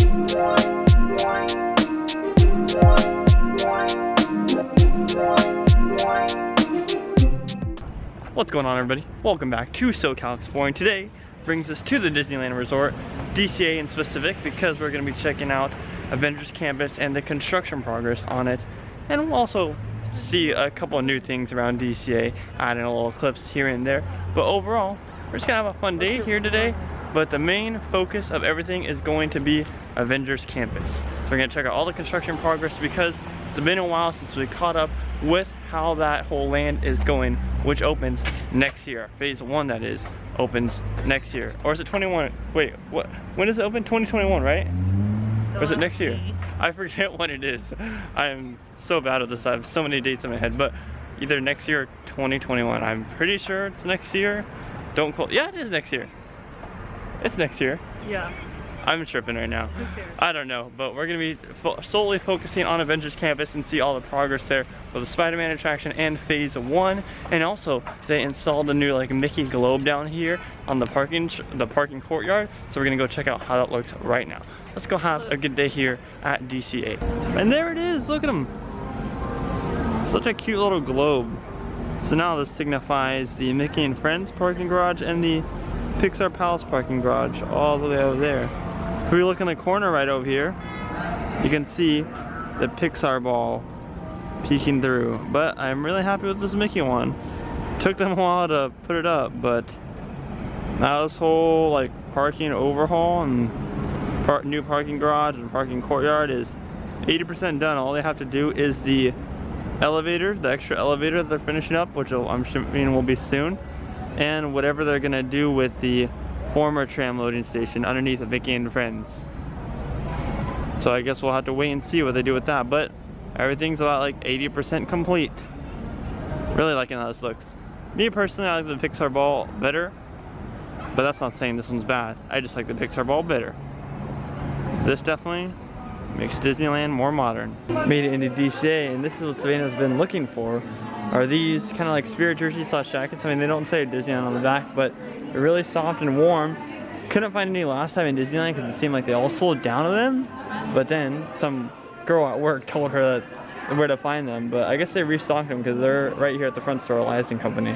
What's going on, everybody? Welcome back to SoCal Exploring. Today brings us to the Disneyland Resort, DCA in specific, because we're going to be checking out Avengers Campus and the construction progress on it. And we'll also see a couple of new things around DCA, adding a little clips here and there. But overall, we're just going to have a fun day here today. But the main focus of everything is going to be Avengers Campus. So we're going to check out all the construction progress because it's been a while since we caught up with how that whole land is going, which opens next year. Phase 1, that is, opens next year. Or is it 21? Wait, what? When does it open? 2021, right? Or is it next year? I forget what it is. I'm so bad at this. I have so many dates in my head, but either next year or 2021. I'm pretty sure it's next year. Don't quote. Yeah, it is next year. It's next year. Yeah. I'm tripping right now. I don't know, but we're gonna be solely focusing on Avengers Campus and see all the progress there for the Spider-Man attraction and Phase 1. And also, they installed a new like Mickey globe down here on the parking courtyard. So we're gonna go check out how that looks right now. Let's go have a good day here at DCA. And there it is. Look at them. Such a cute little globe. So now this signifies the Mickey and Friends parking garage and the Pixar Palace parking garage all the way over there. If we look in the corner right over here, you can see the Pixar ball peeking through. But I'm really happy with this Mickey one. Took them a while to put it up, but now this whole like parking overhaul and new parking garage and parking courtyard is 80% done. All they have to do is the elevator, the extra elevator that they're finishing up, which I'm assuming will be soon, and whatever they're gonna do with the former tram loading station underneath of Mickey and Friends. So I guess we'll have to wait and see what they do with that, but everything's about like 80% complete. Really liking how this looks. Me personally, I like the Pixar ball better, but that's not saying this one's bad. I just like the Pixar ball better. This definitely makes Disneyland more modern. Made it into DCA, and this is what Savannah's been looking for. Are these kind of like spirit jerseys / jackets? I mean, they don't say Disneyland on the back, but they're really soft and warm. Couldn't find any last time in Disneyland because it seemed like they all sold down to them. But then some girl at work told her that where to find them. But I guess they restocked them because they're right here at the front store, Elias & Company.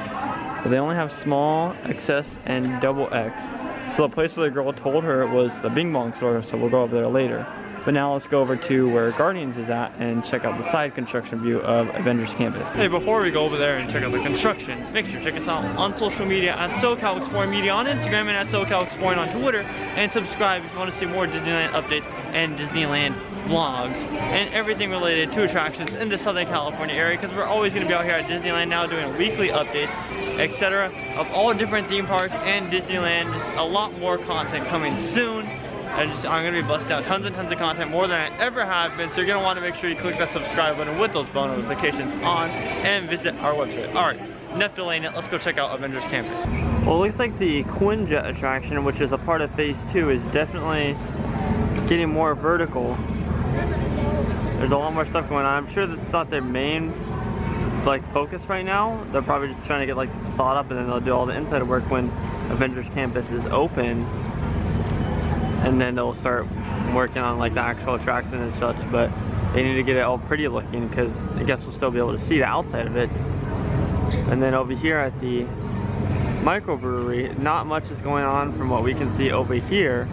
But they only have small, XS, and XX. So the place where the girl told her was the Bing Bong store, so we'll go over there later. But now let's go over to where Guardians is at and check out the side construction view of Avengers Campus. Hey, before we go over there and check out the construction, make sure to check us out on social media at SoCal Exploring Media on Instagram and at SoCal Exploring on Twitter. And subscribe if you want to see more Disneyland updates and Disneyland vlogs and everything related to attractions in the Southern California area, because we're always going to be out here at Disneyland now doing weekly updates, etc. of all different theme parks and Disneyland. Just a lot more content coming soon. I'm going to be busting out tons and tons of content, more than I ever have been, so you're going to want to make sure you click that subscribe button with those bell notifications on and visit our website. Alright, enough delaying it, let's go check out Avengers Campus. Well, it looks like the Quinjet attraction, which is a part of Phase 2, is definitely getting more vertical. There's a lot more stuff going on. I'm sure that's not their main focus right now. They're probably just trying to get the facade up, and then they'll do all the inside work when Avengers Campus is open. And then they'll start working on the actual attraction and such, but they need to get it all pretty looking because I guess we'll still be able to see the outside of it. And then over here at the microbrewery, not much is going on from what we can see over here,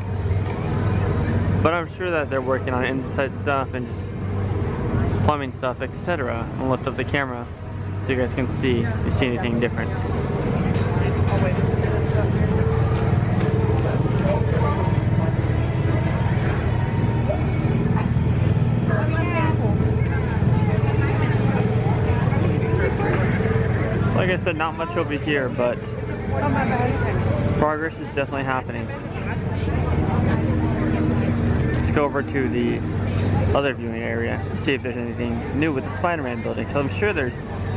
but I'm sure that they're working on inside stuff and just plumbing stuff, etc. I'll lift up the camera so you guys can see if you see anything different. Like I said, not much over here, but progress is definitely happening. Let's go over to the other viewing area and see if there's anything new with the Spider-Man building, because I'm sure there's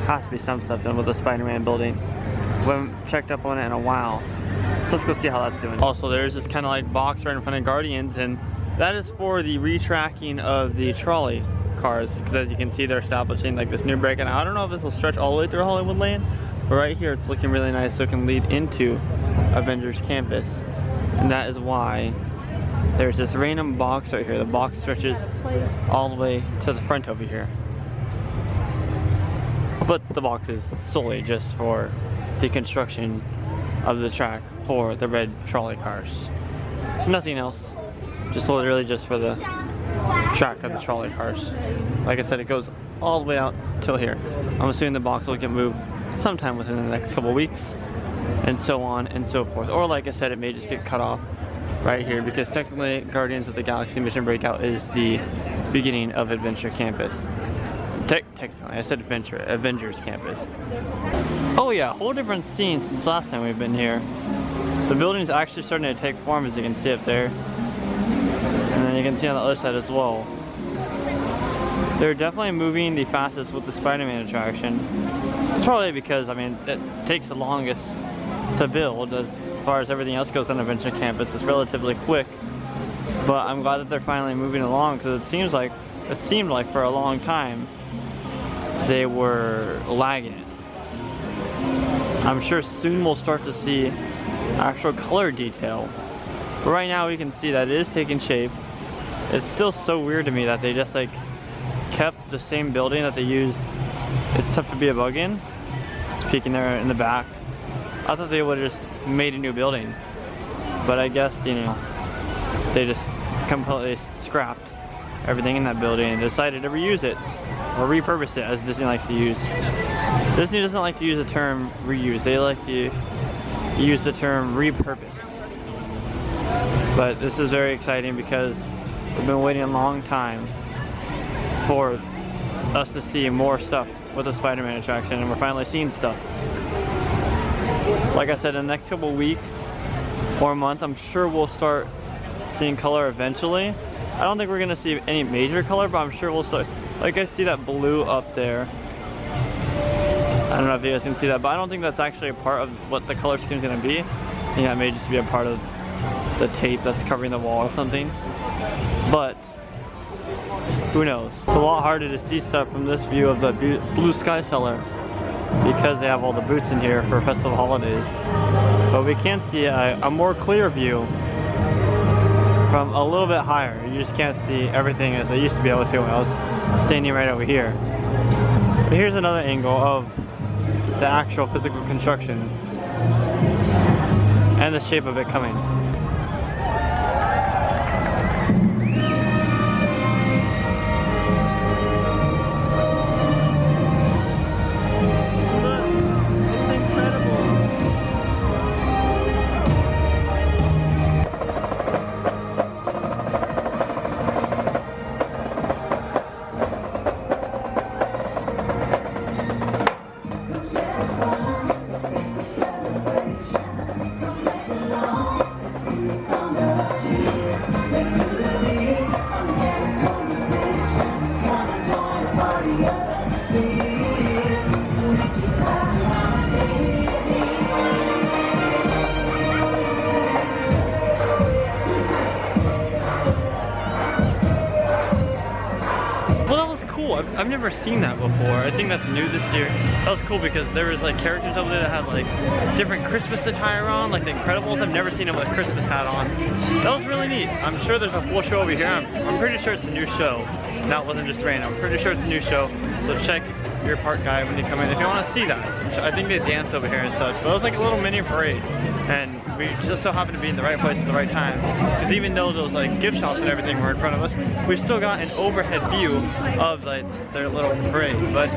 has to be some stuff done with the Spider-Man building. We haven't checked up on it in a while, so let's go see how that's doing. Also, there's this kind of box right in front of Guardians, and that is for the retracking of the trolley cars, because as you can see, they're establishing this new break, and I don't know if this will stretch all the way through Hollywoodland, but right here it's looking really nice, so it can lead into Avengers Campus, and that is why there's this random box right here. The box stretches all the way to the front over here. But the box is solely just for the construction of the track for the red trolley cars. Nothing else. Just literally just for the track of the trolley cars. Like I said, it goes all the way out till here. I'm assuming the box will get moved sometime within the next couple weeks, and so on and so forth. Or like I said, it may just get cut off right here, because technically Guardians of the Galaxy Mission Breakout is the beginning of Adventure Campus. Technically, I said Avengers Campus. Oh yeah, whole different scene since last time we've been here. The building's actually starting to take form, as you can see up there. And then you can see on the other side as well. They're definitely moving the fastest with the Spider-Man attraction. It's probably because, I mean, it takes the longest to build as far as everything else goes on Adventure Campus. It's relatively quick. But I'm glad that they're finally moving along, because it seemed like for a long time they were lagging it. I'm sure soon we'll start to see actual color detail. But right now we can see that it is taking shape. It's still so weird to me that they just like kept the same building that they used. It's tough to be a bug in. It's peeking there in the back. I thought they would have just made a new building. But I guess, you know, they just completely scrapped everything in that building and decided to reuse it. Or repurpose it, as Disney likes to use. Disney doesn't like to use the term reuse. They like to use the term repurpose. But this is very exciting because we've been waiting a long time for us to see more stuff with the Spider-Man attraction, and we're finally seeing stuff. Like I said, in the next couple weeks or a month, I'm sure we'll start seeing color eventually. I don't think we're gonna see any major color, but I'm sure we'll start. Like, I see that blue up there. I don't know if you guys can see that, but I don't think that's actually a part of what the color scheme is gonna be. I think that may just be a part of the tape that's covering the wall or something. But who knows? It's a lot harder to see stuff from this view of the Blue Sky Cellar because they have all the booths in here for festival holidays. But we can see a more clear view from a little bit higher. You just can't see everything as I used to be able to when I was standing right over here. But here's another angle of the actual physical construction and the shape of it coming. I've never seen that before. I think that's new this year. That was cool because there was like characters over there that had like different Christmas attire on, like the Incredibles. I've never seen them with a Christmas hat on. That was really neat. I'm sure there's a full show over here. I'm pretty sure it's a new show. That wasn't just random. I'm pretty sure it's a new show. So check your park guide when you come in if you want to see that. I think they dance over here and such. But it was like a little mini parade. And we just so happened to be in the right place at the right time. Because even though those like gift shops and everything were in front of us, we still got an overhead view of like their little parade. But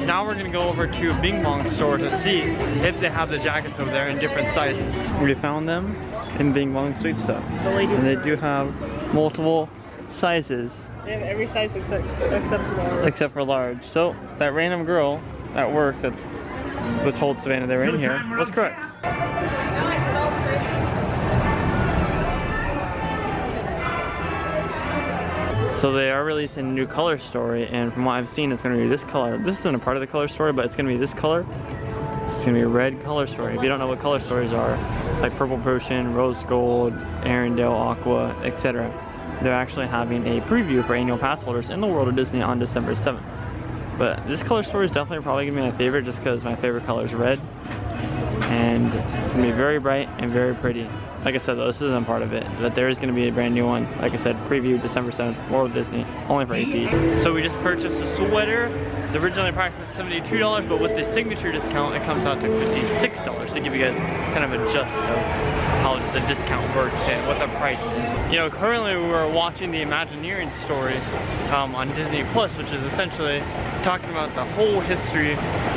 now we're gonna go over to Bing Bong's store to see if they have the jackets over there in different sizes. We found them in Bing Bong Sweet Stuff. And they do have multiple sizes. They have every size except large. Except for large. So that random girl at work that's was told Savannah they were in here was correct. So they are releasing a new color story, and from what I've seen, it's going to be this color. This isn't a part of the color story, but it's going to be this color. It's going to be a red color story. If you don't know what color stories are, it's like Purple Potion, Rose Gold, Arendelle, Aqua, etc. They're actually having a preview for annual pass holders in the World of Disney on December 7th. But this color story is definitely probably going to be my favorite just because my favorite color is red. and it's gonna be very bright and very pretty. Like I said though, this isn't part of it, but there is going to be a brand new one. Like I said, preview December 7th, World Disney, only for APs. So we just purchased a sweater. It's originally priced at $72, but with the signature discount, it comes out to $56 to give you guys kind of a gist of how the discount works and what the price is. You know, currently we're watching the Imagineering story on Disney Plus, which is essentially talking about the whole history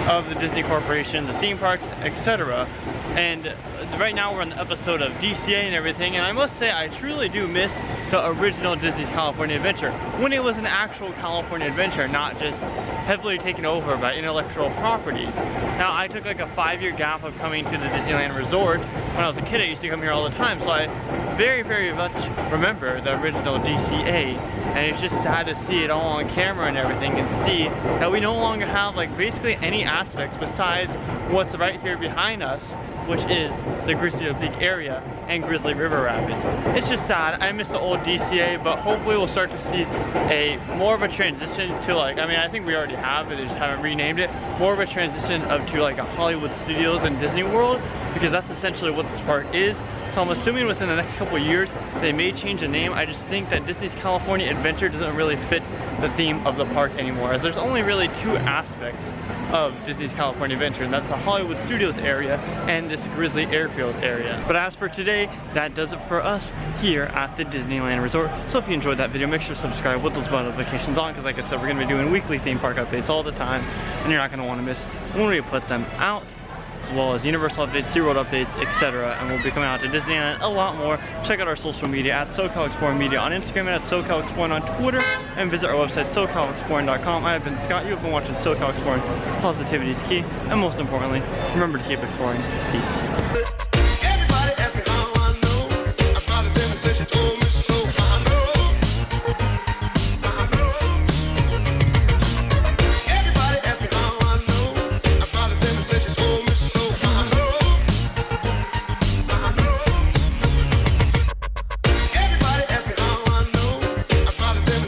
of the Disney Corporation, the theme parks, etc. And right now we're on the episode of DCA and everything, and I must say I truly do miss the original Disney's California Adventure when it was an actual California Adventure, not just heavily taken over by intellectual properties. Now I took like a 5-year gap of coming to the Disneyland Resort. When I was a kid I used to come here all the time, so I very much remember the original DCA, and it's just sad to see it all on camera and everything and see that we no longer have like basically any aspects besides what's right here behind us, which is the Grizzly Peak area and Grizzly River Rapids. It's just sad. I miss the old DCA, but hopefully we'll start to see more of a transition to like, I mean I think we already have, but they just haven't renamed it, more of a transition to like a Hollywood Studios and Disney World, because that's essentially what this park is. So I'm assuming within the next couple of years they may change the name. I just think that Disney's California Adventure doesn't really fit the theme of the park anymore, as there's only really 2 aspects of Disney's California Adventure, and that's the Hollywood Studios area and this Grizzly Airfield area. But as for today, that does it for us here at the Disneyland Resort. So if you enjoyed that video, make sure to subscribe with those bell notifications on, because like I said, we're going to be doing weekly theme park updates all the time, and you're not going to want to miss when we put them out, as well as Universal updates, SeaWorld updates, etc. And we'll be coming out to Disneyland a lot more. Check out our social media at SoCal Exploring Media on Instagram and at SoCal Exploring on Twitter, and visit our website SoCalExploring.com. I have been Scott. You have been watching SoCal Exploring. Positivity is key, and most importantly, remember to keep exploring. Peace. Everybody, every now I know, I started in the session.